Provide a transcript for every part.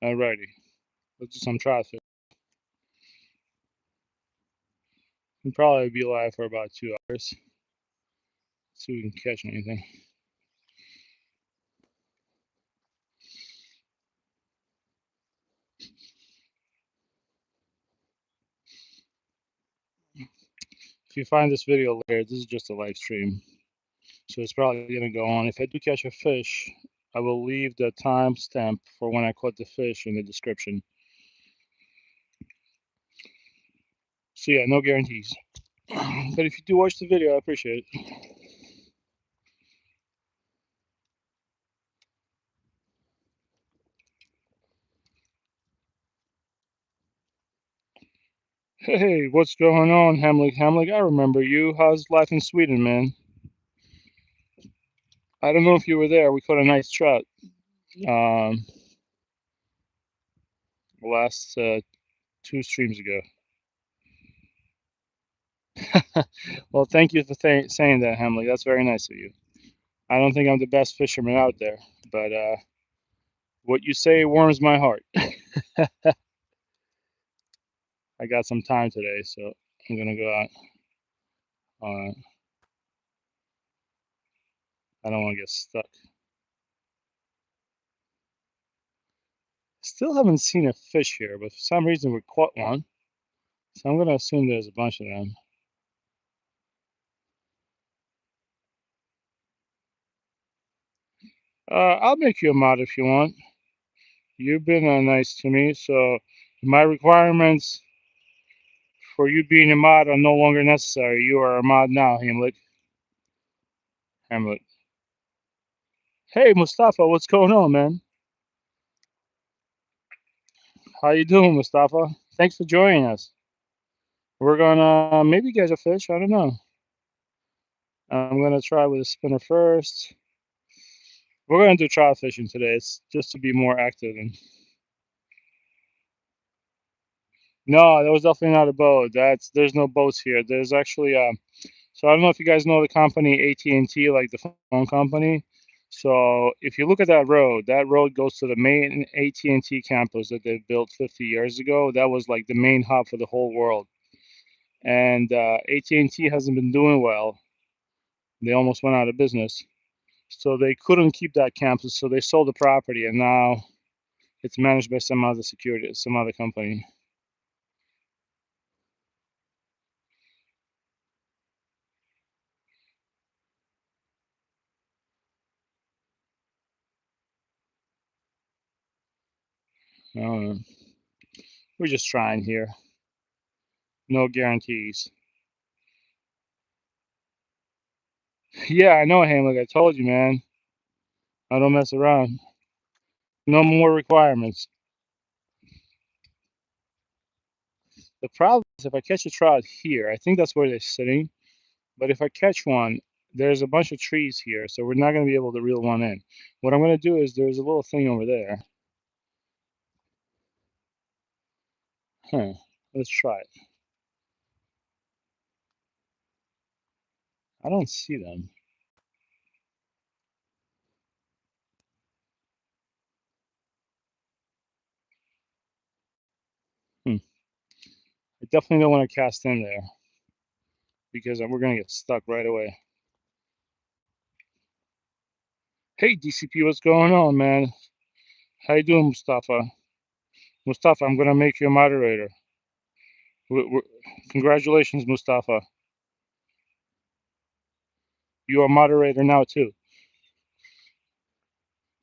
Alrighty, let's do some trout fish. We'll probably be live for about 2 hours. See if we can catch anything. If you find this video later, this is just a live stream, so it's probably gonna go on. If I do catch a fish, I will leave the timestamp for when I caught the fish in the description. So yeah, no guarantees. But if you do watch the video, I appreciate it. Hey, what's going on, Hamlik? Hamlik, I remember you. How's life in Sweden, man? I don't know if you were there. We caught a nice trout um, last 2 streams ago. Well, thank you for saying that, Hamlik. That's very nice of you. I don't think I'm the best fisherman out there, but what you say warms my heart. I got some time today, so I'm gonna go out. I don't want to get stuck. Still haven't seen a fish here, but for some reason we caught one, so I'm gonna assume there's a bunch of them. I'll make you a mod if you want. You've been nice to me, so my requirements for you being a mod are no longer necessary. You are a mod now, Hamlet. Hamlet. Hey, Mustafa, what's going on, man? How you doing, Mustafa? Thanks for joining us. We're gonna maybe catch a fish. I don't know. I'm gonna try with a spinner first. We're gonna do trout fishing today. It's just to be more active. And no, that was definitely not a boat. There's no boats here. There's actually so I don't know if you guys know the company AT&T, like the phone company. So if you look at that road goes to the main AT&T campus that they built 50 years ago. That was like the main hub for the whole world. And AT&T hasn't been doing well. They almost went out of business. So they couldn't keep that campus, so they sold the property, and now it's managed by some other company. Uh, we're just trying here. No guarantees. Yeah, I know, Hamlet. I told you, man. I don't mess around. No more requirements. The problem is if I catch a trout here, I think that's where they're sitting. But if I catch one, there's a bunch of trees here, so we're not going to be able to reel one in. What I'm going to do is there's a little thing over there. Huh. Let's try it. I don't see them. Hmm. I definitely don't want to cast in there because we're going to get stuck right away. Hey, DCP, what's going on, man? How you doing, Mustafa? Mustafa, I'm going to make you a moderator. Congratulations, Mustafa. You are a moderator now, too.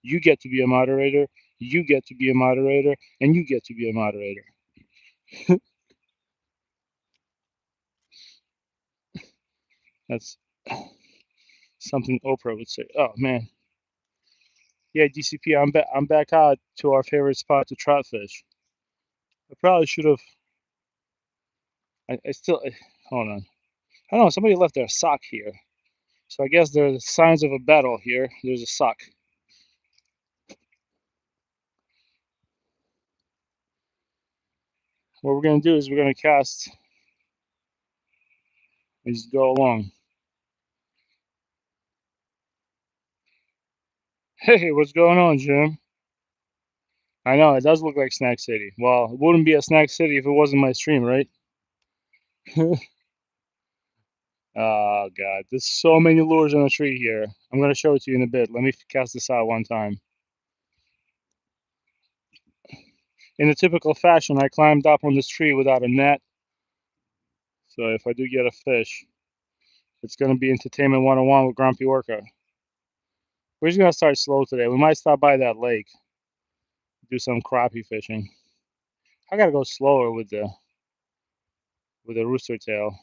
You get to be a moderator, you get to be a moderator, and you get to be a moderator. That's something Oprah would say. Oh, man. Yeah, DCP, I'm back out to our favorite spot to trout fish. I probably should have. I still. Hold on. I don't know. Somebody left their sock here. So I guess there's signs of a battle here. There's a sock. What we're going to do is we're going to cast and just go along. Hey, what's going on, Jim? I know it does look like Snack City. Well, it wouldn't be a Snack City if it wasn't my stream, right? Oh God, there's so many lures on the tree here. I'm gonna show it to you in a bit. Let me cast this out one time. In a typical fashion, I climbed up on this tree without a net. So if I do get a fish, it's gonna be entertainment 101 with Grumpy Orca. We're just gonna start slow today. We might stop by that lake, do some crappie fishing. I gotta go slower with the rooster tail.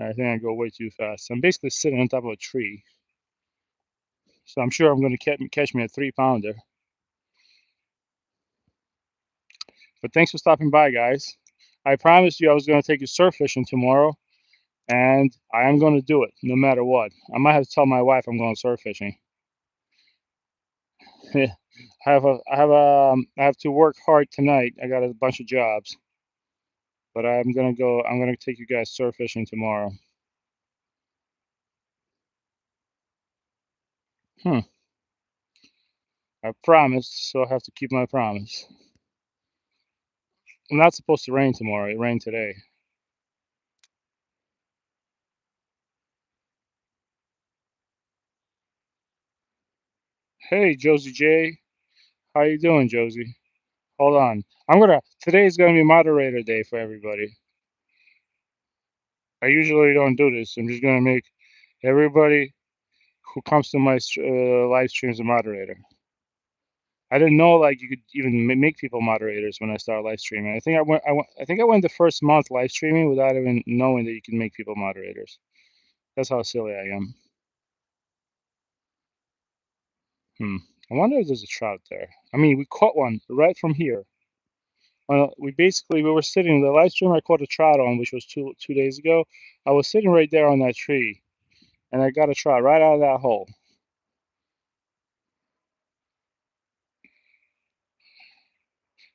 I think I go way too fast. I'm basically sitting on top of a tree, so I'm sure I'm gonna catch me a 3 pounder. But thanks for stopping by, guys. I promised you I was gonna take you surf fishing tomorrow, and I am gonna do it no matter what. I might have to tell my wife I'm going surf fishing. I have to work hard tonight. I got a bunch of jobs, but I'm gonna go. I'm gonna take you guys surf fishing tomorrow. Hmm. I promised, so I have to keep my promise. I'm not supposed to rain tomorrow. It rained today. Hey, Josie J. How you doing, Josie? Hold on. Today is gonna be moderator day for everybody. I usually don't do this. I'm just gonna make everybody who comes to my live streams a moderator. I didn't know like you could even make people moderators when I started live streaming. I think I went the first month live streaming without even knowing that you can make people moderators. That's how silly I am. Hmm. I wonder if there's a trout there. I mean, we caught one right from here. We were sitting the live stream I caught a trout on, which was two days ago. I was sitting right there on that tree, and I got a trout right out of that hole.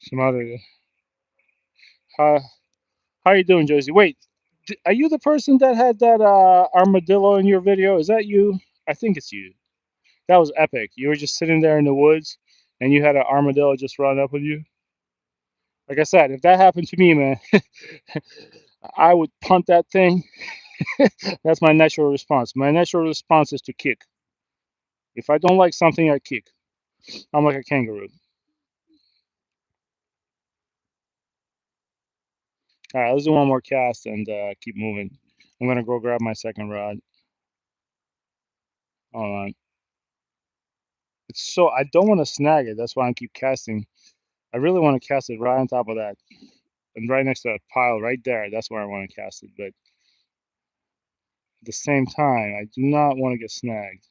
Some other. How how you doing, Josie? Wait, are you the person that had that armadillo in your video? Is that you? I think it's you. That was epic. You were just sitting there in the woods, and you had an armadillo just run up with you. Like I said, if that happened to me, man, I would punt that thing. That's my natural response. My natural response is to kick. If I don't like something, I kick. I'm like a kangaroo. All right, let's do one more cast and keep moving. I'm gonna go grab my second rod. Hold on. I don't want to snag it. That's why I keep casting. I really want to cast it right on top of that, and right next to that pile right there. That's where I want to cast it. But at the same time, I do not want to get snagged.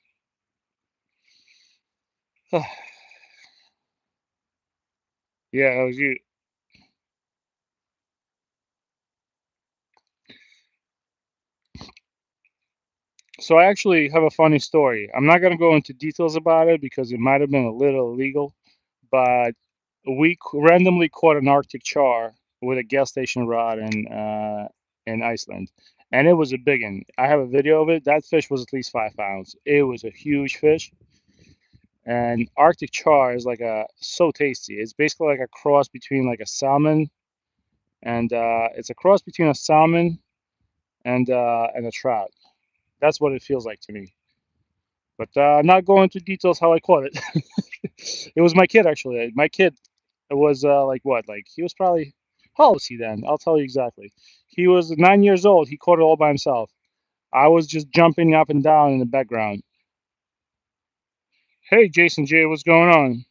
Yeah, that was you. So I actually have a funny story. I'm not gonna go into details about it because it might have been a little illegal, but randomly caught an Arctic char with a gas station rod in Iceland, and it was a big one. I have a video of it. That fish was at least 5 pounds. It was a huge fish, and Arctic char is like a so tasty. It's basically like a cross between like a salmon and it's a cross between a salmon and a trout. That's what it feels like to me. But not going into details how I caught it. It was my kid actually. My kid was like what? Like he was probably how old was he then? I'll tell you exactly. He was 9 years old. He caught it all by himself. I was just jumping up and down in the background. Hey, Jason J, what's going on?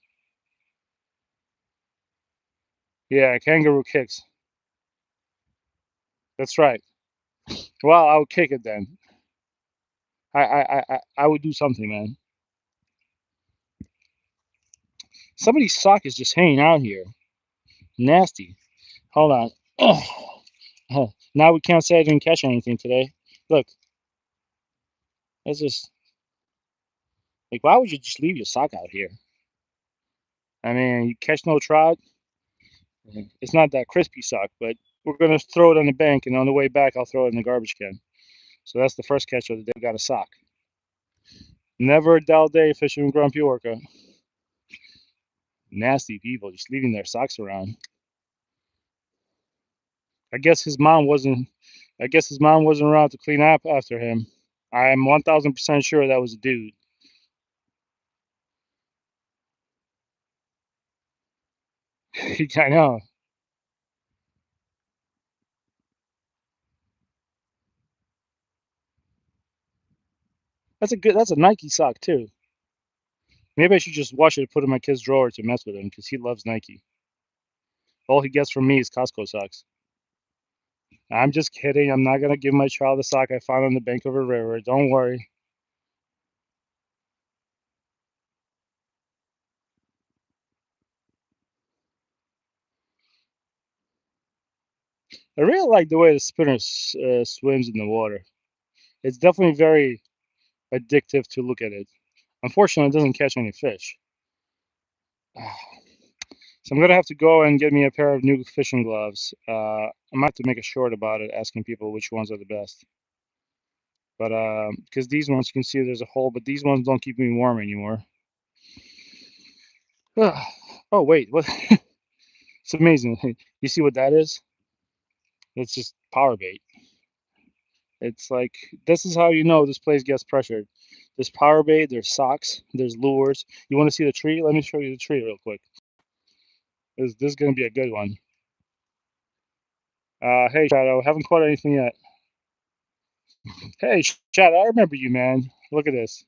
Yeah, kangaroo kicks. That's right. Well, I would kick it then. I would do something, man. Somebody's sock is just hanging out here. Nasty. Hold on. Now we can't say I didn't catch anything today. Look, it's just like, why would you just leave your sock out here? I mean, you catch no trout. It's not that crispy sock, but we're gonna throw it on the bank, and on the way back, I'll throw it in the garbage can. So that's the first catch of the day. Got a sock. Never a dull day fishing with Grumpy Orca. Nasty people just leaving their socks around. I guess his mom wasn't. I guess his mom wasn't around to clean up after him. I'm 1,000% sure that was a dude. I know. That's a good. That's a Nike sock too. Maybe I should just wash it and put it in my kid's drawer to mess with him because he loves Nike. All he gets from me is Costco socks. I'm just kidding. I'm not gonna give my child a sock I found on the bank of a river. Don't worry. I really like the way the spinner swims in the water. It's definitely very addictive to look at it. Unfortunately, it doesn't catch any fish. So I'm gonna have to go and get me a pair of new fishing gloves. I'm gonna have to make a short about it, asking people which ones are the best. But because these ones, you can see there's a hole, but these ones don't keep me warm anymore. Oh wait, what? It's amazing. You see what that is? It's just power bait. It's like this is how you know this place gets pressured. There's power bait, there's socks, there's lures. You want to see the tree? Let me show you the tree real quick. This is gonna be a good one. Hey Shadow, haven't caught anything yet. Hey Shadow, I remember you, man. Look at this.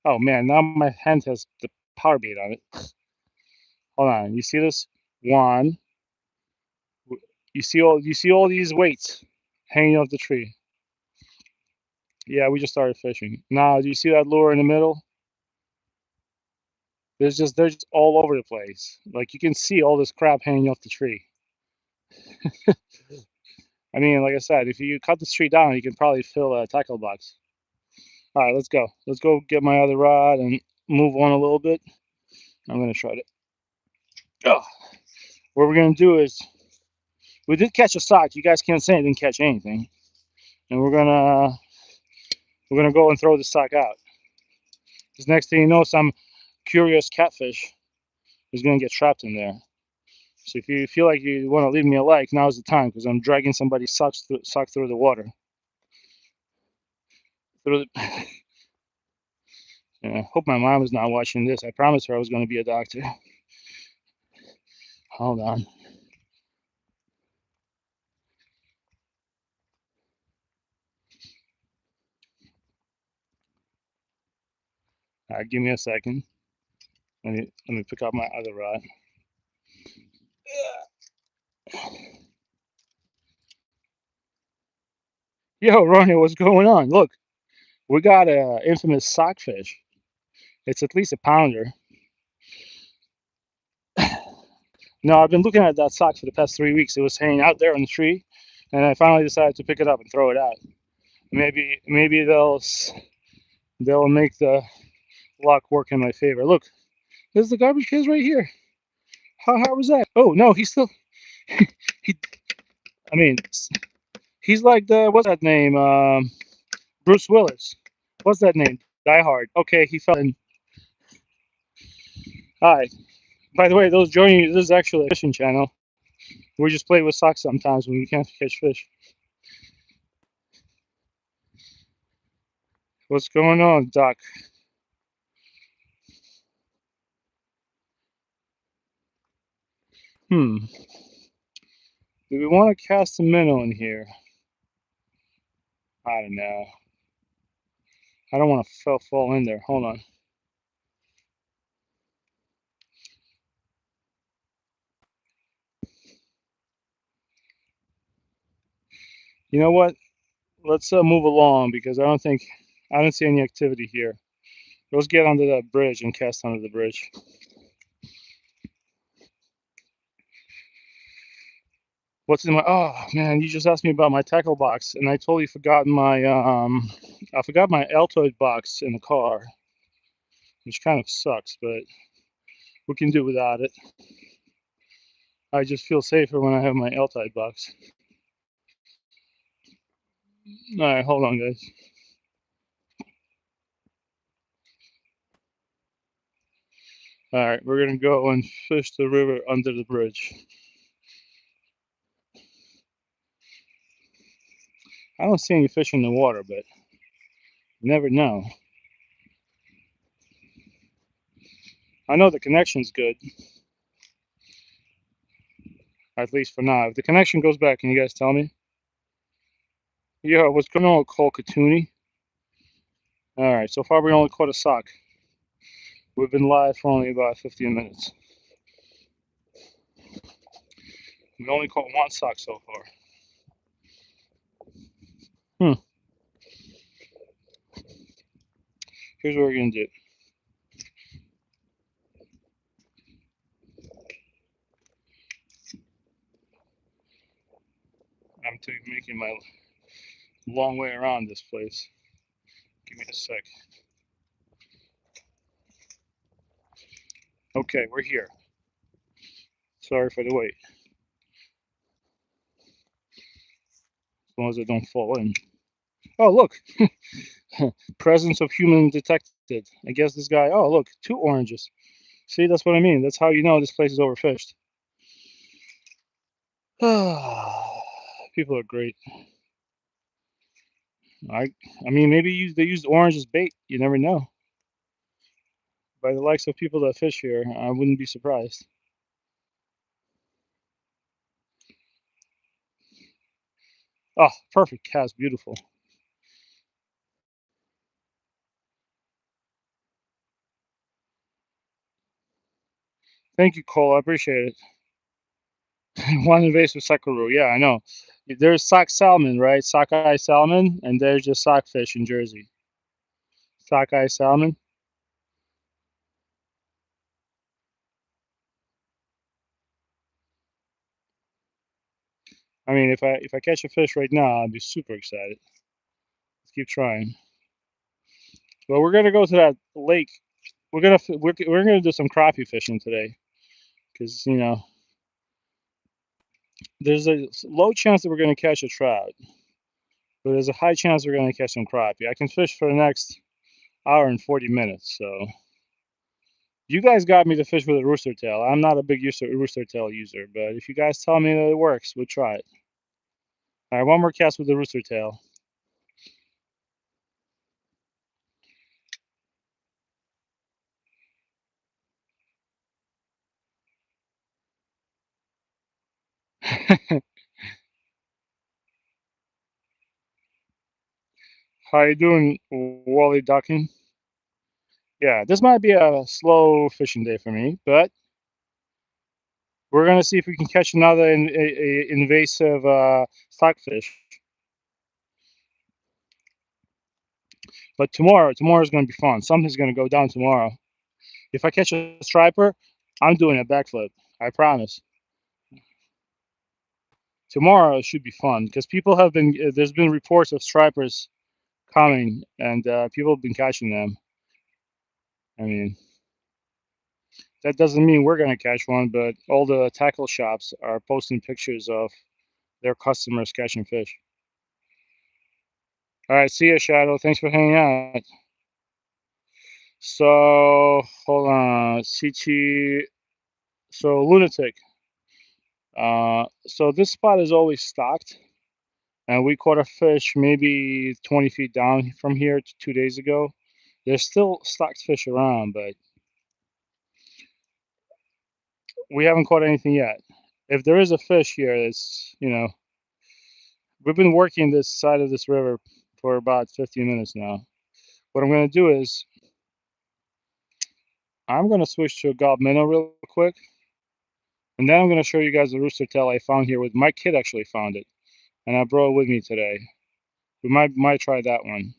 Oh man, now my hand has the power bait on it. Hold on, you see this? One. You see all these weights hanging off the tree. Yeah, we just started fishing. Now, do you see that lure in the middle? They're just all over the place. Like you can see all this crap hanging off the tree. I mean, like I said, if you cut the tree down, you can probably fill a tackle box. All right, let's go. Let's go get my other rod and move on a little bit. I'm gonna try to. Oh, what we're gonna do is we did catch a sock. You guys can't say I didn't catch anything, and we're gonna go and throw the sock out. Because next thing you know, some curious catfish is gonna get trapped in there. So if you feel like you want to leave me a like, now's the time because I'm dragging somebody's sock through the water. Through the, yeah, hope my mom is not watching this. I promised her I was going to be a doctor. Hold on. Give me a second. Let me pick up my other rod. Yo, Ronnie, what's going on? Look, we got a infamous sockfish. It's at least a pounder. No, I've been looking at that sock for the past 3 weeks. It was hanging out there on the tree, and I finally decided to pick it up and throw it out. Maybe they'll make the luck work in my favor. Look, there's the garbage cans right here. How was that? Oh no, he's still he. I mean, he's like the what's that name? Bruce Willis. What's that name? Die Hard. Okay, he fell in. Hi. By the way, those joining you, this is actually a fishing channel. We just play with socks sometimes when we can't catch fish. What's going on, Doc? Hmm. Do we want to cast a minnow in here? I don't know. I don't want to fall in there. Hold on. You know what? Let's move along because I don't see any activity here. Let's get under that bridge and cast under the bridge. What's in my? Oh man, you just asked me about my tackle box, and I totally forgot I forgot my Altoid box in the car, which kind of sucks, but we can do without it. I just feel safer when I have my Altoid box. All right, hold on, guys. All right, we're gonna go and fish the river under the bridge. I don't see any fish in the water, but you never know. I know the connection's good, at least for now. If the connection goes back, can you guys tell me? Yeah, what's going on with Cole Katuni? All right, so far we only caught a sock. We've been live for only about 15 minutes. We only caught one sock so far. Hmm. Here's what we're gonna do. I'm making my long way around this place. Give me a sec. Okay, we're here. Sorry for the wait. As long as I don't fall in. Oh, look. Presence of human detected. I guess this guy. Oh, look. 2 oranges. See, that's what I mean. That's how you know this place is overfished. People are great. I, I mean, maybe they used orange as bait. You never know. By the likes of people that fish here, I wouldn't be surprised. Oh, perfect cast. Beautiful. Thank you, Cole. I appreciate it. One invasive suckeroo. Yeah, I know. There's sock salmon, right? Sockeye salmon, and there's just sockfish in Jersey. Sockeye salmon. I mean, if I catch a fish right now, I'd be super excited. Let's keep trying. Well, we're gonna go to that lake. We're gonna do some crappie fishing today, because there's a low chance that we're gonna catch a trout, but there's a high chance we're gonna catch some crappie. I can fish for the next hour and 40 minutes. So you guys got me to fish with a rooster tail. I'm not a big rooster tail user, but if you guys tell me that it works, we'll try it. All right, one more cast with the rooster tail. How you doing, Wally Ducking? Yeah, this might be a slow fishing day for me, but we're gonna see if we can catch another invasive stockfish. But tomorrow's gonna be fun. Something's gonna go down tomorrow. If I catch a striper, I'm doing a backflip. I promise. Tomorrow should be fun because people have been. There's been reports of stripers coming, and people have been catching them. I mean, that doesn't mean we're gonna catch one, but all the tackle shops are posting pictures of their customers catching fish. All right, see ya, Shadow. Thanks for hanging out. So hold on, Sichi. So lunatic. So this spot is always stocked, and we caught a fish maybe 20 feet down from here 2 days ago. There's still stocked fish around, but we haven't caught anything yet. If there is a fish here, we've been working this side of this river for about 15 minutes now. What I'm going to do is I'm going to switch to a gob minnow real quick, and then I'm going to show you guys the rooster tail I found here. With my kid actually found it, and I brought it with me today. We might try that one.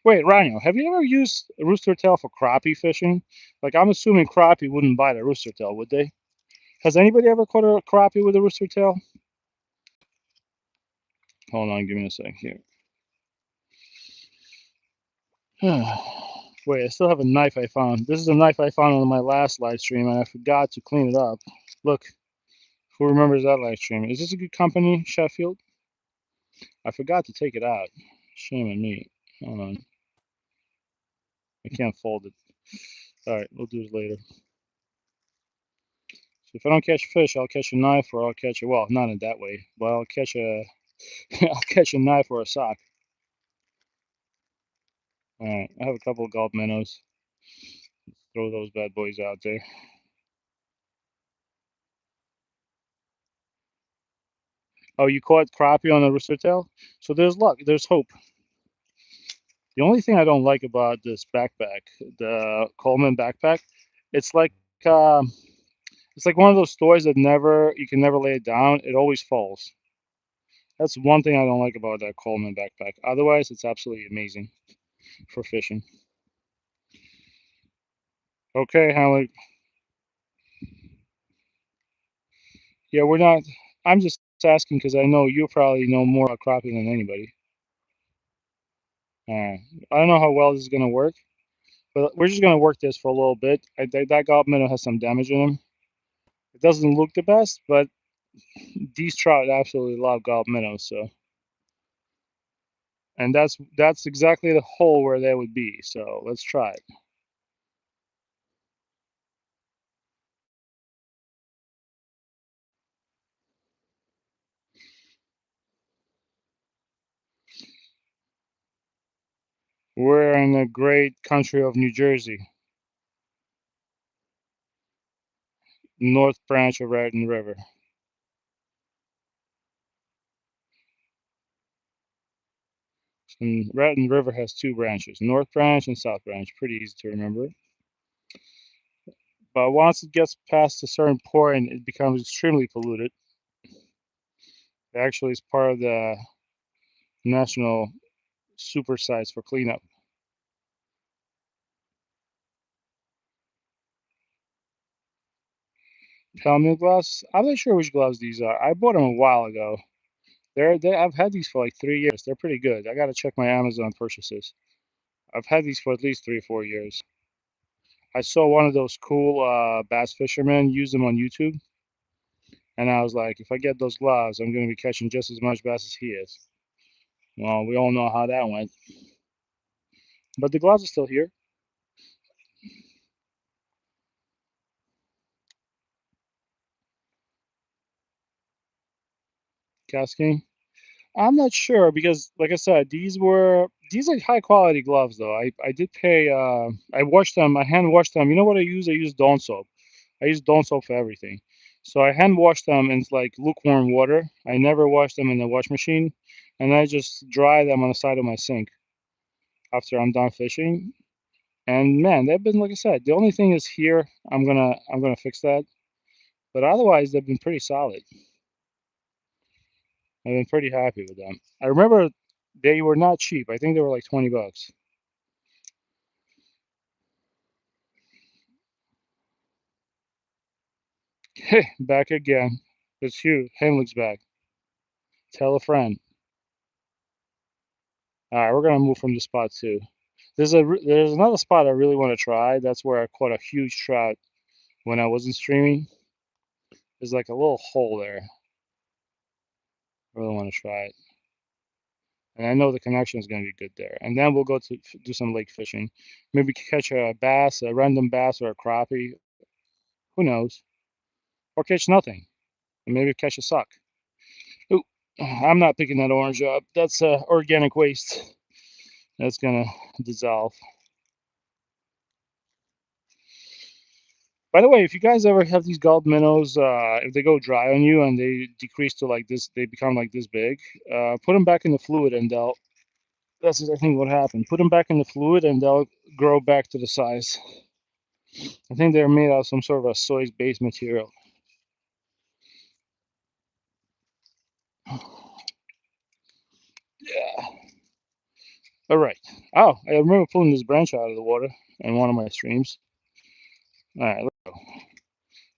Wait, Rhino, have you ever used a rooster tail for crappie fishing? Like, I'm assuming crappie wouldn't bite a rooster tail, would they? Has anybody ever caught a crappie with a rooster tail? Hold on, give me a sec here. Wait, I still have a knife I found. This is a knife I found on my last live stream, and I forgot to clean it up. Look, who remembers that live stream? Is this a good company, Sheffield? I forgot to take it out. Shame on me. Hold on. I can't fold it. All right, we'll do it later. So if I don't catch fish, I'll catch a knife or I'll catch a, well, not in that way, but I'll catch a, I'll catch a knife or a sock. All right, I have a couple of gulp minnows. Throw those bad boys out there. Oh, you caught crappie on the rooster tail? So there's luck. There's hope. The only thing I don't like about this backpack, the Coleman backpack, it's like um, it's like one of those toys that never you can never lay it down. It always falls. That's one thing I don't like about that Coleman backpack. Otherwise, it's absolutely amazing for fishing. Okay, Howard. Yeah, we're not. I'm just asking because I know you probably know more about crappie than anybody. I don't know how well this is gonna work, but we're just gonna work this for a little bit. That gulp minnow has some damage in him. It doesn't look the best, but these trout absolutely love gulp minnows. So, and that's exactly the hole where they would be. So let's try it. We're in the great country of New Jersey, North Branch of Raton River. And Raton River has two branches, North Branch and South Branch. Pretty easy to remember. But once it gets past a certain point, it becomes extremely polluted. It actually is part of the national super sites for cleanup. Helmet gloves? I'm not sure which gloves these are. I bought them a while ago. I've had these for like 3 years. They're pretty good. I gotta check my Amazon purchases. I've had these for at least 3 or 4 years. I saw one of those cool bass fishermen use them on YouTube, and I was like, if I get those gloves, I'm gonna be catching just as much bass as he is. Well, we all know how that went. But the gloves are still here. Casking. I'm not sure because, like I said, these are high quality gloves though. I did pay. I washed them. I hand washed them. You know what I use? I use Dawn soap. I use Dawn soap for everything. So I hand wash them in like lukewarm water. I never wash them in the wash machine, and I just dry them on the side of my sink after I'm done fishing. And man, they've been, like I said. The only thing is here. I'm gonna fix that. But otherwise, they've been pretty solid. I've been pretty happy with them. I remember they were not cheap. I think they were like 20 bucks. Hey, back again. It's you. Henley's back. Tell a friend. All right, we're gonna move from the spot too. There's another spot I really want to try. That's where I caught a huge trout when I wasn't streaming. There's like a little hole there. I really want to try it, and I know the connection is gonna be good there. And then we'll go to do some lake fishing. Maybe catch a bass, a random bass or a crappie. Who knows? Or catch nothing. And maybe catch a suck. Ooh, I'm not picking that orange up. That's organic waste. That's gonna dissolve. By the way, if you guys ever have these gulp minnows, if they go dry on you and they decrease to like this, they become like this big. Put them back in the fluid, and they'll. That's I think what happened. Put them back in the fluid, and they'll grow back to the size. I think they're made out of some sort of a soy-based material. Yeah. All right. Oh, I remember pulling this branch out of the water in one of my streams. All right.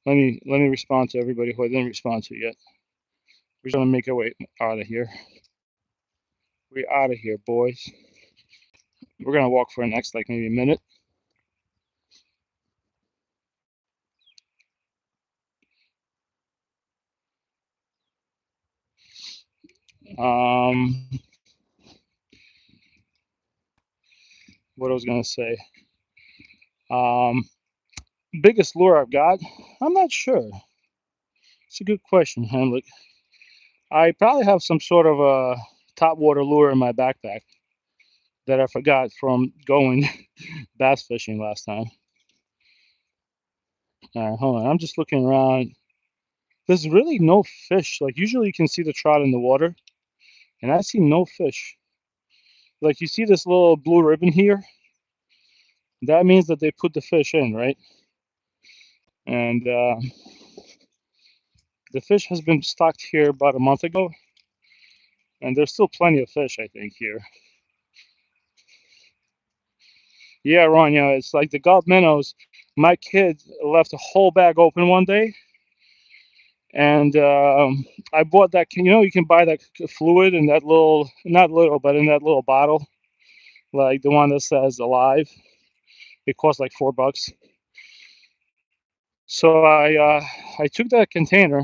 Let me respond to everybody who I didn't respond to yet. We're gonna make our way out of here. We're out of here, boys. We're gonna walk for the next like maybe a minute. Um, what I was gonna say. Um, Biggest lure I've got? I'm not sure. It's a good question, Hamlet. I probably have some sort of a top water lure in my backpack that I forgot from going bass fishing last time. All right, hold on. I'm just looking around. There's really no fish. Like usually you can see the trout in the water, and I see no fish. Like you see this little blue ribbon here, that means that they put the fish in, right? And the fish has been stocked here about a month ago, and there's still plenty of fish, I think, here. Yeah, Ron, yeah, it's like the Gulf minnows. My kid left a whole bag open one day, and I bought that. You know, you can buy that fluid in that little, not little, but in that little bottle, like the one that says alive. It costs like $4. So I took that container,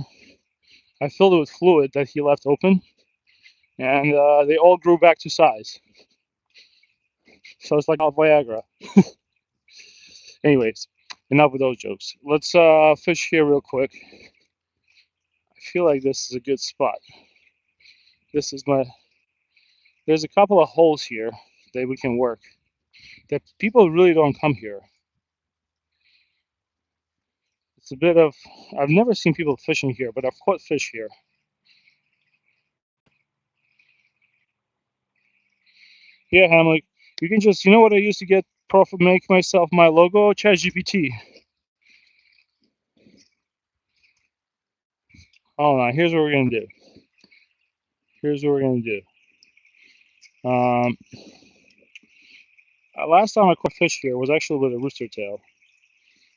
I filled it with fluid that he left open, and they all grew back to size. So it's like all Viagra. Anyways, enough with those jokes. Let's fish here real quick. I feel like this is a good spot. This is my. There's a couple of holes here that we can work. That people really don't come here. It's a bit of. I've never seen people fishing here, but I've caught fish here. Yeah, Hamlet. You can just. You know what I used to get? Profit make myself my logo. ChatGPT. Hold on. Here's what we're gonna do. Here's what we're gonna do. Um, last time I caught fish here was actually with a rooster tail.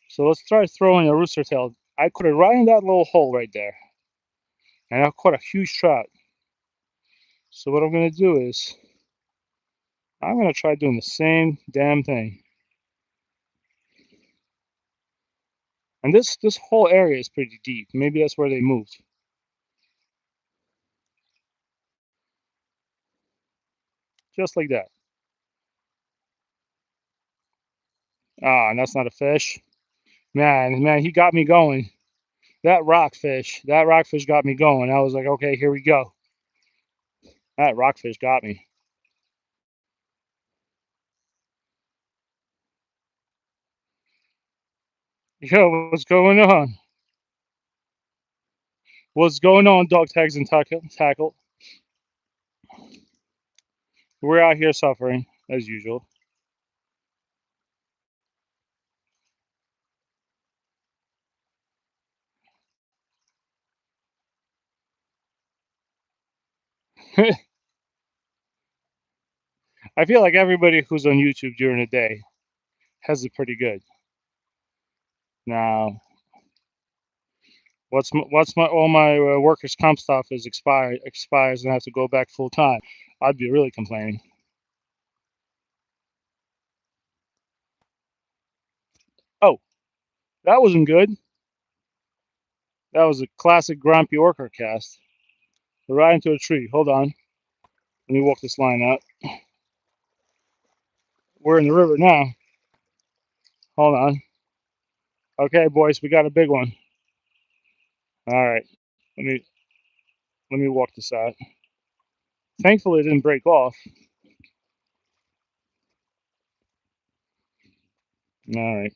So let's try throwing a rooster tail. I caught it right in that little hole right there, and I caught a huge trout. So what I'm gonna do is I'm gonna try doing the same damn thing. And this whole area is pretty deep. Maybe that's where they moved. Just like that. Ah, and that's not a fish. Man, he got me going. That rockfish got me going. I was like, okay, here we go. That rockfish got me. Yo, what's going on? What's going on, dog tags and tackle? We're out here suffering as usual. I feel like everybody who's on YouTube during the day has it pretty good. Now, what's my all my workers' comp stuff is expires and I have to go back full time. I'd be really complaining. Oh, that wasn't good. That was a classic Grumpy Orca cast. Right into a tree. Hold on. Let me walk this line out. We're in the river now. Hold on. Okay, boys, we got a big one. All right. Let me let me walk this out. Thankfully, it didn't break off. All right.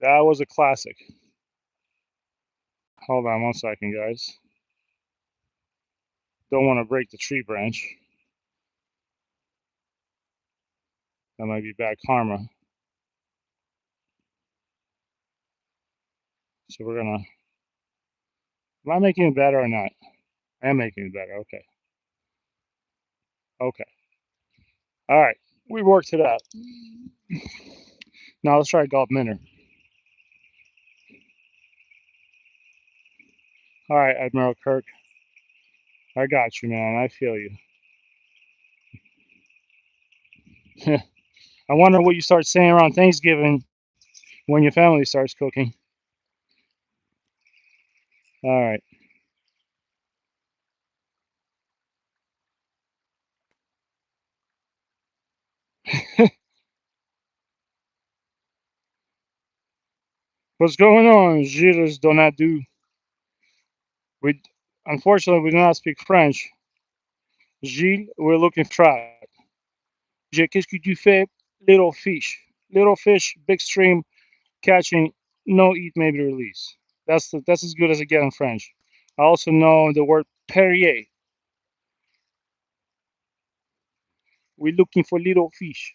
That was a classic. Hold on one second, guys. Don't want to break the tree branch. That might be bad karma. So we're gonna. Am I making it better or not? I am making it better. Okay. Okay. All right. We worked it out. Now let's try Gulf Minnow. All right, Admiral Kirk. I got you, man. I feel you. I wonder what you start saying around Thanksgiving when your family starts cooking. All right. What's going on, Gilles Donadu? We unfortunately we do not speak French. Gilles, we're looking for trout. Gilles, qu'est-ce que tu fais? Little fish. Little fish, big stream, catching, no eat, maybe release. That's as good as I get in French. I also know the word Perrier. We're looking for little fish.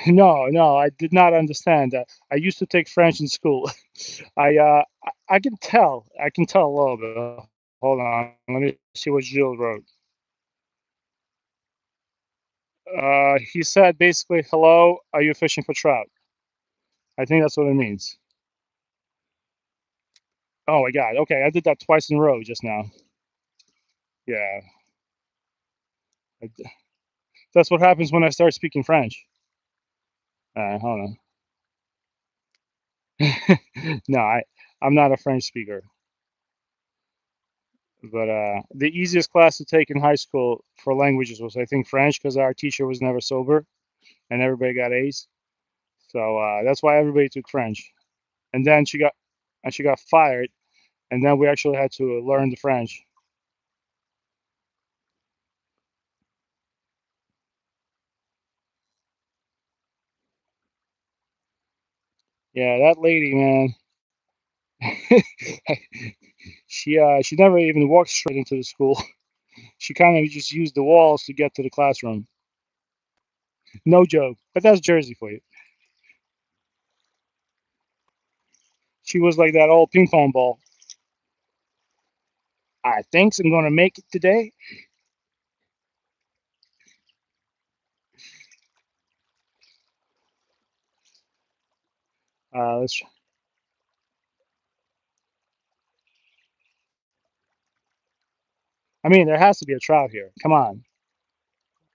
No, no, I did not understand that. I used to take French in school. I can tell. I can tell a little bit. Hold on. Let me see what Gilles wrote. He said basically, "Hello, are you fishing for trout?" I think that's what it means. Oh my God. Okay, I did that twice in a row just now. Yeah, that's what happens when I start speaking French. Hold on. No, I'm not a French speaker, but the easiest class to take in high school for languages was I think French because our teacher was never sober and everybody got A's. So that's why everybody took French. And then she got fired, and then we actually had to learn the French. Yeah, that lady, man. She never even walked straight into the school. She kind of just used the walls to get to the classroom. No joke, but that's Jersey for you. She was like that old ping pong ball. I think I'm gonna make it today. Let's. I mean, there has to be a trout here. Come on.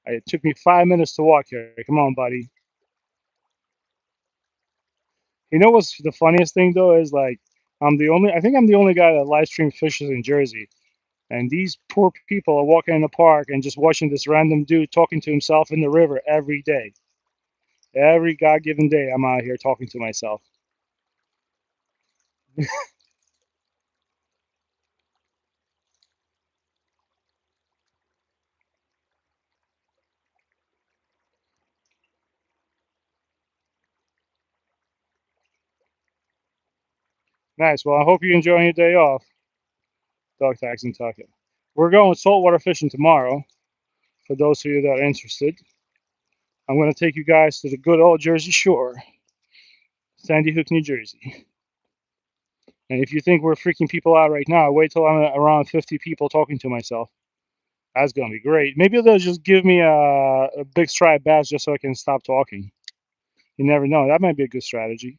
It took me 5 minutes to walk here. Come on, buddy. You know what's the funniest thing though is like I'm the only. I think I'm the only guy that live stream fishes in Jersey. And these poor people are walking in the park and just watching this random dude talking to himself in the river every day. Every God given day, I'm out here talking to myself. Nice. Well, I hope you're enjoying your day off, Dog Tags and Tucket. We're going saltwater fishing tomorrow. For those of you that are interested, I'm going to take you guys to the good old Jersey Shore, Sandy Hook, New Jersey. And if you think we're freaking people out right now, wait till I'm around 50 people talking to myself. That's going to be great. Maybe they'll just give me a big striped bass just so I can stop talking. You never know. That might be a good strategy.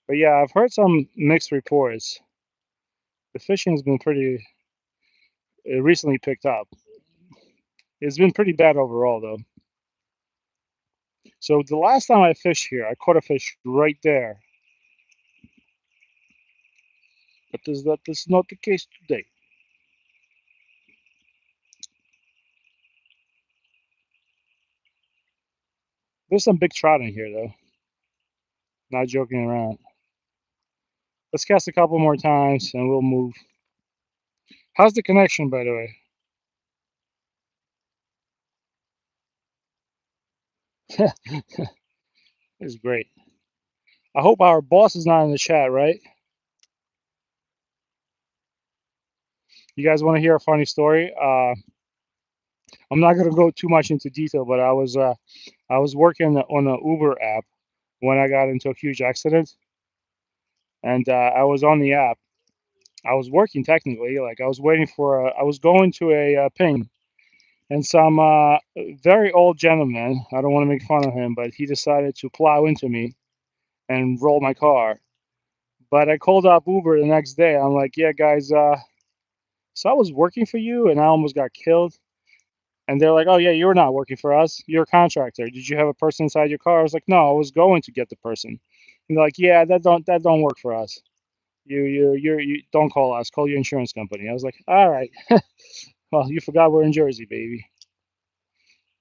But yeah, I've heard some mixed reports. The fishing has been pretty recently picked up. It's been pretty bad overall, though. So the last time I fished here, I caught a fish right there. But this is not the case today. There's some big trout in here, though. Not joking around. Let's cast a couple more times and we'll move. How's the connection, by the way? It's great. I hope our boss is not in the chat, right? You guys want to hear a funny story? I'm not gonna go too much into detail, but I was working on an Uber app when I got into a huge accident, and I was on the app. I was working technically, like I was waiting for. I was going to a ping, and some very old gentleman. I don't want to make fun of him, but he decided to plow into me and roll my car. But I called up Uber the next day. I'm like, yeah, guys. So I was working for you, and I almost got killed. And they're like, "Oh yeah, you're not working for us. You're a contractor. Did you have a person inside your car?" I was like, "No, I was going to get the person." And they're like, "Yeah, that don't work for us." You don't call us. Call your insurance company. I was like, all right. Well, you forgot we're in Jersey, baby,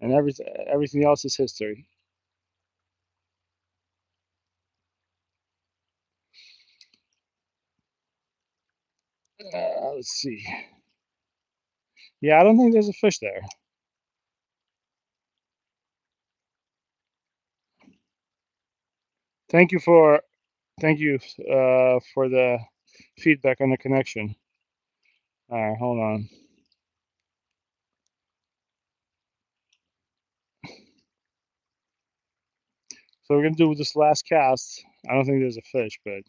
and everything else is history. Let's see. Yeah, I don't think there's a fish there. Thank you for thank you for the feedback on the connection. All right, hold on. So we're gonna do this last cast. I don't think there's a fish, but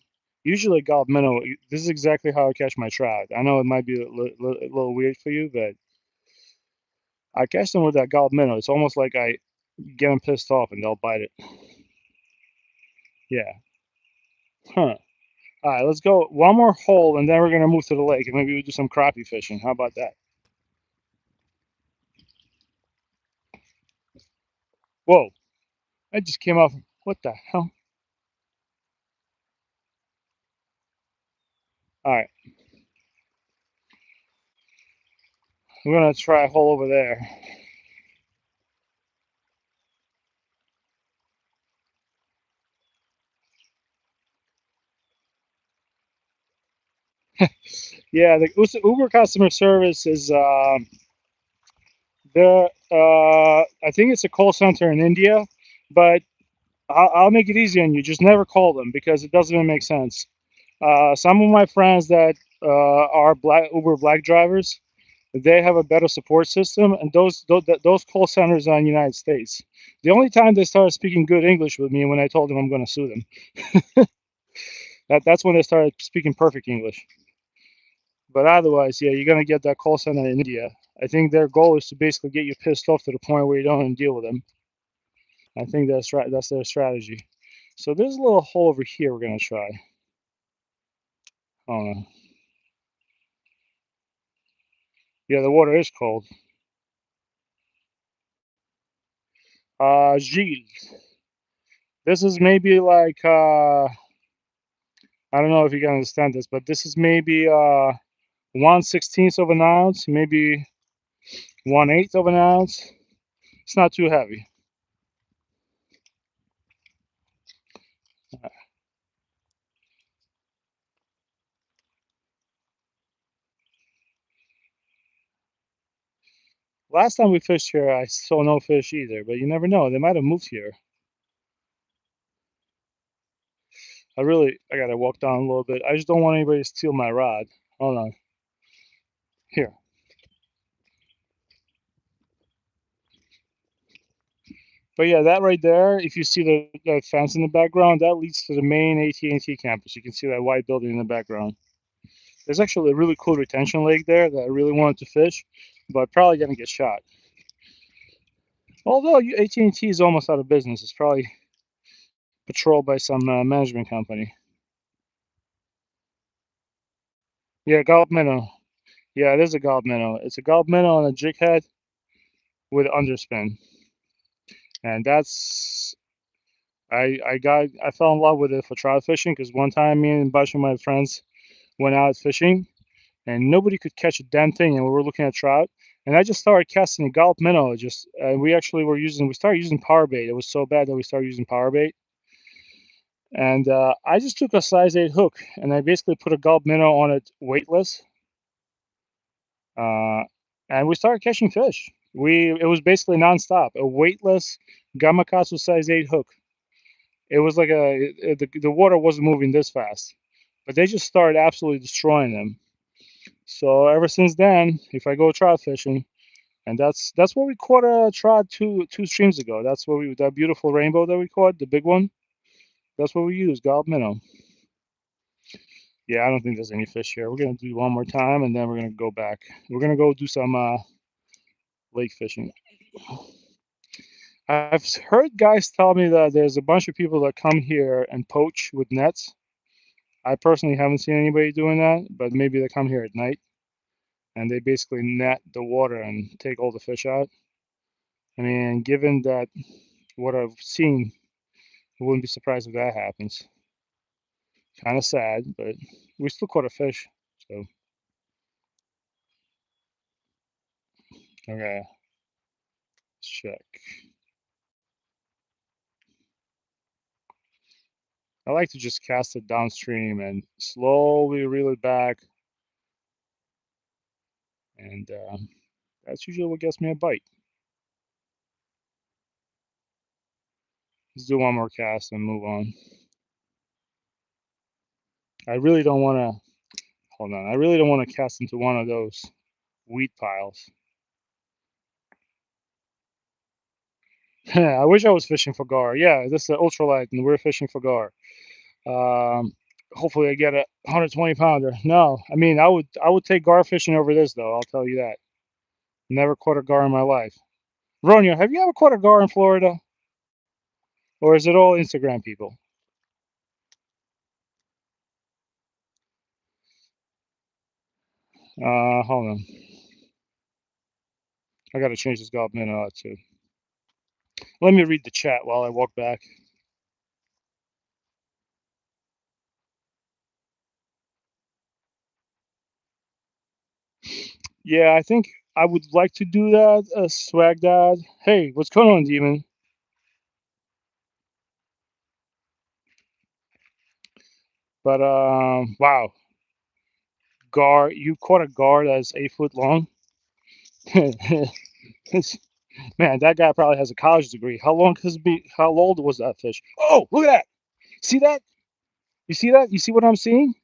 usually gulp minnow. This is exactly how I catch my trout. I know it might be a little weird for you, but I catch them with that gulp minnow. It's almost like I get them pissed off and they'll bite it. Yeah. Huh. All right, let's go one more hole and then we're gonna move to the lake and maybe we do some crappie fishing. How about that? Whoa! I just came off. What the hell? All right, we're gonna try a hole over there. Yeah, the Uber customer service is I think it's a call center in India, but I'll make it easy on you. Just never call them because it doesn't even make sense. Some of my friends that are Uber black drivers, they have a better support system, and those call centers are in the United States. The only time they started speaking good English with me when I told them I'm going to sue them. That's when they started speaking perfect English. But otherwise, yeah, you're gonna get that call center in India. I think their goal is to basically get you pissed off to the point where you don't even deal with them. I think that's their strategy. So there's a little hole over here we're gonna try. Oh, yeah, the water is cold. Gilles. This is maybe like I don't know if you can understand this, but this is maybe 1/16 of an ounce, maybe 1/8 of an ounce. It's not too heavy. Last time we fished here, I saw no fish either, but you never know. They might have moved here. I gotta walk down a little bit. I just don't want anybody to steal my rod. Hold on. Here. But yeah, that right there, if you see that fence in the background, that leads to the main AT&T campus. You can see that white building in the background. There's actually a really cool retention lake there that I really wanted to fish, but probably gonna get shot. Although AT&T is almost out of business, it's probably patrolled by some management company. Yeah, gulp minnow. Yeah, it is a gulp minnow. It's a gulp minnow on a jig head with underspin, and I fell in love with it for trout fishing because one time me and a bunch of my friends went out fishing and nobody could catch a damn thing and we were looking at trout and I just started casting a gulp minnow. Just we started using power bait. It was so bad that we started using power bait, and I just took a size 8 hook and I basically put a gulp minnow on it weightless, uh, and we started catching fish. It was basically nonstop, a weightless Gamakatsu size 8 hook. It was like the water wasn't moving this fast, but they just started absolutely destroying them. So ever since then, if I go trout fishing, and that's what we caught a trout two streams ago. That's what we that beautiful rainbow that we caught, the big one. That's what we used, gulp minnow. Yeah, I don't think there's any fish here. We're gonna do one more time, and then we're gonna go back. We're gonna go do some lake fishing. I've heard guys tell me that there's a bunch of people that come here and poach with nets. I personally haven't seen anybody doing that, but maybe they come here at night and they basically net the water and take all the fish out. I mean, given that what I've seen, I wouldn't be surprised if that happens. Kind of sad, but We still caught a fish. So okay, let's check. I like to just cast it downstream and slowly reel it back, and that's usually what gets me a bite. Let's do one more cast and move on. I really don't want to. Hold on. I really don't want to cast into one of those wheat piles. I wish I was fishing for gar. Yeah, this is ultralight, and we're fishing for gar. Um, hopefully, I get a 120 pounder. No, I mean, I would take gar fishing over this though. I'll tell you that. Never caught a gar in my life. Ronio, have you ever caught a gar in Florida, or is it all Instagram people? Hold on. I gotta change this golf minute out too. Let me read the chat while I walk back. Yeah, I think I would like to do that. Swag Dad. Hey, what's going on, Demon? But wow, gar, you caught a gar that's 8 foot long. Man, that guy probably has a college degree. How long has it be? How old was that fish? Oh, look at that! See that? You see that? You see what I'm seeing?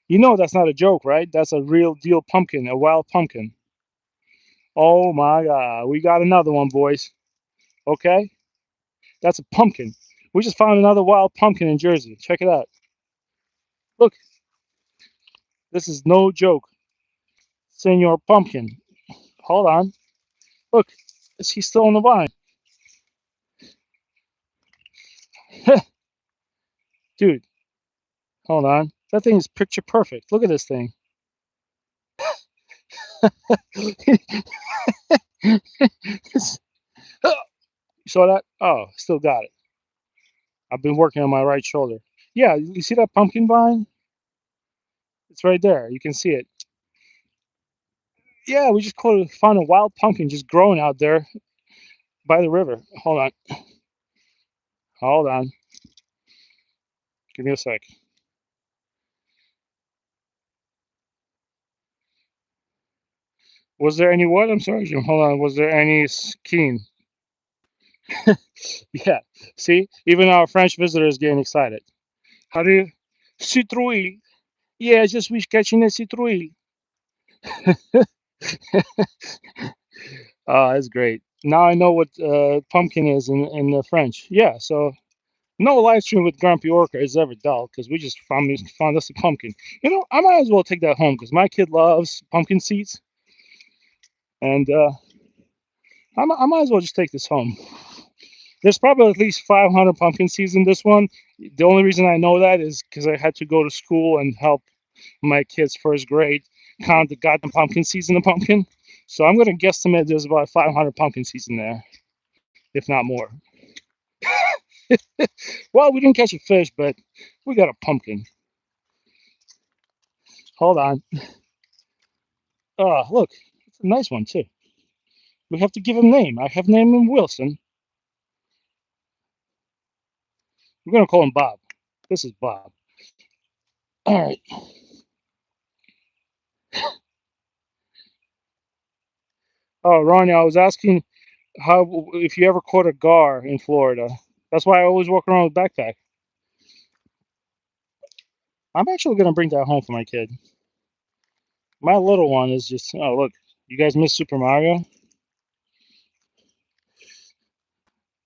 You know that's not a joke, right? That's a real deal pumpkin, a wild pumpkin. Oh my God, we got another one, boys. Okay, that's a pumpkin. We just found another wild pumpkin in Jersey. Check it out. Look, this is no joke, Senor Pumpkin. Hold on. Look, is he still on the vine? Dude, hold on. That thing is picture perfect. Look at this thing. You saw that? Oh, still got it. I've been working on my right shoulder. Yeah, you see that pumpkin vine? It's right there. You can see it. Yeah, we just found a wild pumpkin just growing out there by the river. Hold on. Hold on. Give me a sec. Was there any what? I'm sorry, Jim. Hold on. Was there any keen? Yeah. See, even our French visitor is getting excited. How do you? Citrouille. Yeah, just wish catching a citrouille. That's great. Now I know what pumpkin is in the French. Yeah, so no live stream with Grumpy Orca is ever dull because we just found us a pumpkin. You know, I might as well take that home because my kid loves pumpkin seeds, and I might as well just take this home. There's probably at least 500 pumpkin seeds in this one. The only reason I know that is because I had to go to school and help my kid's first grade count the goddamn pumpkin seeds in the pumpkin. So I'm gonna guesstimate there's about 500 pumpkin seeds in there, if not more. Well, we didn't catch a fish, but we got a pumpkin. Hold on. Look, it's a nice one too. We have to give him a name. I have named him Wilson. We're gonna call him Bob. This is Bob. All right. Oh, Ronnie, I was asking how if you ever caught a gar in Florida. That's why I always walk around with a backpack. I'm actually gonna bring that home for my kid. My little one is just oh look, you guys miss Super Mario?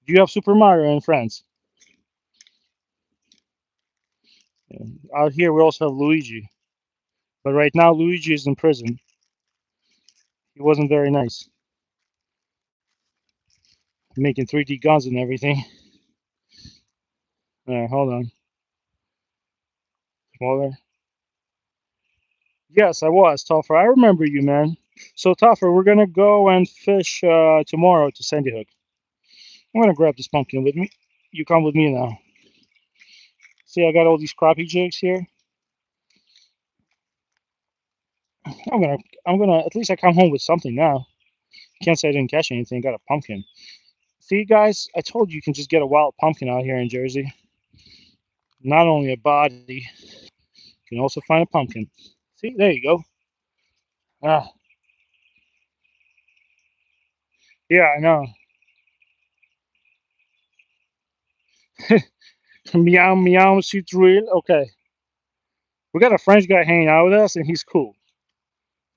Do you have Super Mario and friends? Yeah. Out here we also have Luigi, but right now Luigi is in prison. He wasn't very nice, making 3D guns and everything. All right, hold on, smaller. Yes, I was Topher. I remember you, man. So Topher, we're gonna go and fish tomorrow to Sandy Hook. I'm gonna grab this pumpkin with me. You come with me now. See, I got all these crappie jigs here. I'm gonna I'm gonna at least I come home with something now. Can't say I didn't catch anything. Got a pumpkin. See, guys, I told you you can just get a wild pumpkin out here in Jersey. Not only a body, you can also find a pumpkin. See, there you go. Ah, yeah, I know. Meow meow, she's real. Okay, we got a French guy hanging out with us, and he's cool.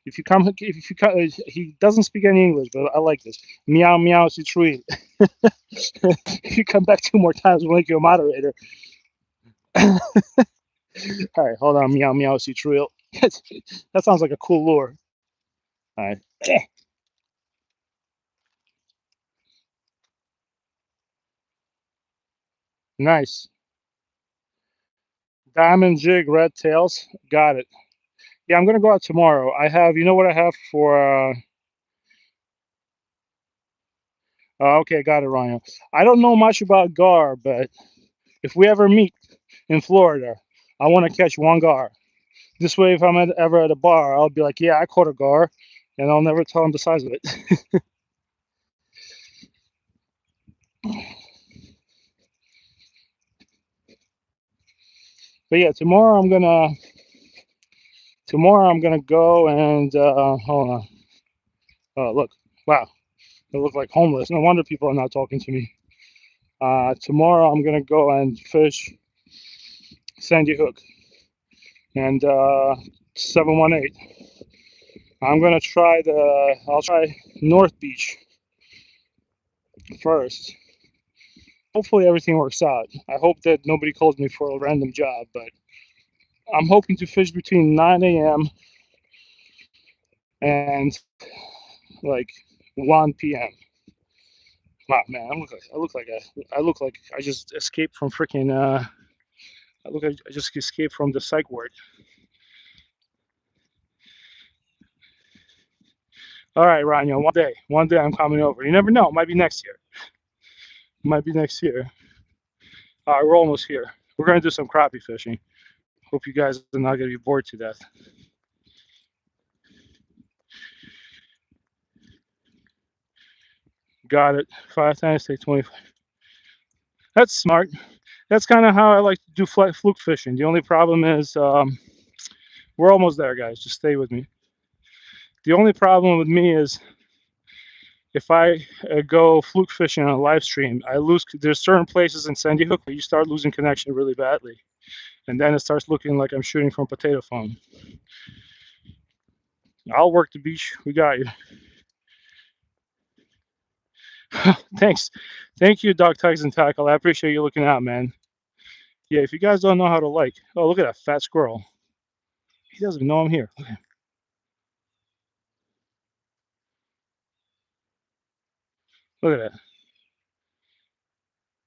If you come, he doesn't speak any English, but I like this. Meow meow, she's real. If you come back 2 more times, we'll make you a moderator. All right, hold on. Meow meow, she's real. That sounds like a cool lure. All right, nice. Diamond jig, red tails. Got it. Yeah, I'm gonna go out tomorrow. I have, you know what I have for? Okay, got it, Ryan. I don't know much about gar, but if we ever meet in Florida, I want to catch one gar. This way, if I'm ever at a bar, I'll be like, "Yeah, I caught a gar," and I'll never tell them the size of it. But yeah, tomorrow I'm gonna go and hold on. Oh, look, wow, I look like homeless. No wonder people are not talking to me. Tomorrow I'm gonna go and fish Sandy Hook and 718. I'll try North Beach first. Hopefully everything works out. I hope that nobody calls me for a random job, but I'm hoping to fish between 9 a.m. and like 1 p.m. Wow, man, I look like I just escaped from freaking I look like I just escaped from the psych ward. All right, Rania, one day I'm coming over. You never know, it might be next year. It might be next year. All right, we're almost here. We're gonna do some crappie fishing. Hope you guys are not gonna be bored to death. Got it. 5 times, take 20. That's smart. That's kind of how I like to do fluke fishing. The only problem is we're almost there, guys. Just stay with me. The only problem with me is if I go fluke fishing on a live stream, I lose. There's certain places in Sandy Hook where you start losing connection really badly, and then it starts looking like I'm shooting from potato phone. I'll work the beach. We got you. Thanks. Thank you, Dog Tags and Tackle. I appreciate you looking out, man. Yeah, if you guys don't know how to like, oh, look at that fat squirrel. He doesn't even know I'm here. Look at that.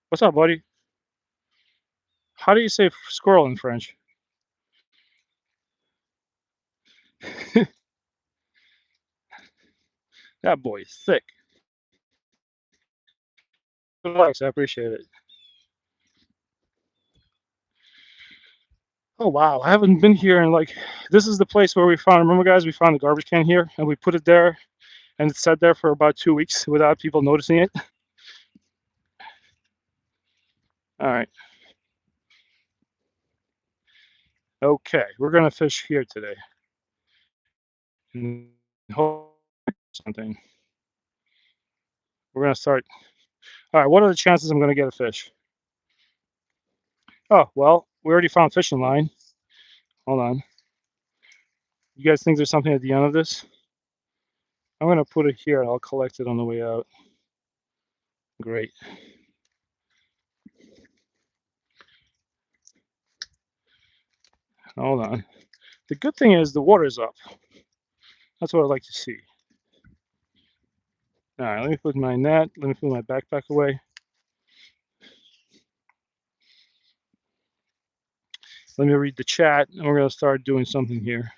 What's up, buddy? How do you say squirrel in French? That boy is thick. Relax, I appreciate it. Oh wow, I haven't been here in like. This is the place where we found. Remember, guys, we found the garbage can here, and we put it there, and it sat there for about 2 weeks without people noticing it. All right. Okay, we're gonna fish here today. And something. We're gonna start. All right. What are the chances I'm gonna get a fish? Oh well, we already found fishing line. Hold on. You guys think there's something at the end of this? I'm gonna put it here. I'll collect it on the way out. Great. Hold on. The good thing is the water's up. That's what I like to see. All right, let me put my net. Let me put my backpack away. Let me read the chat, and we're gonna start doing something here.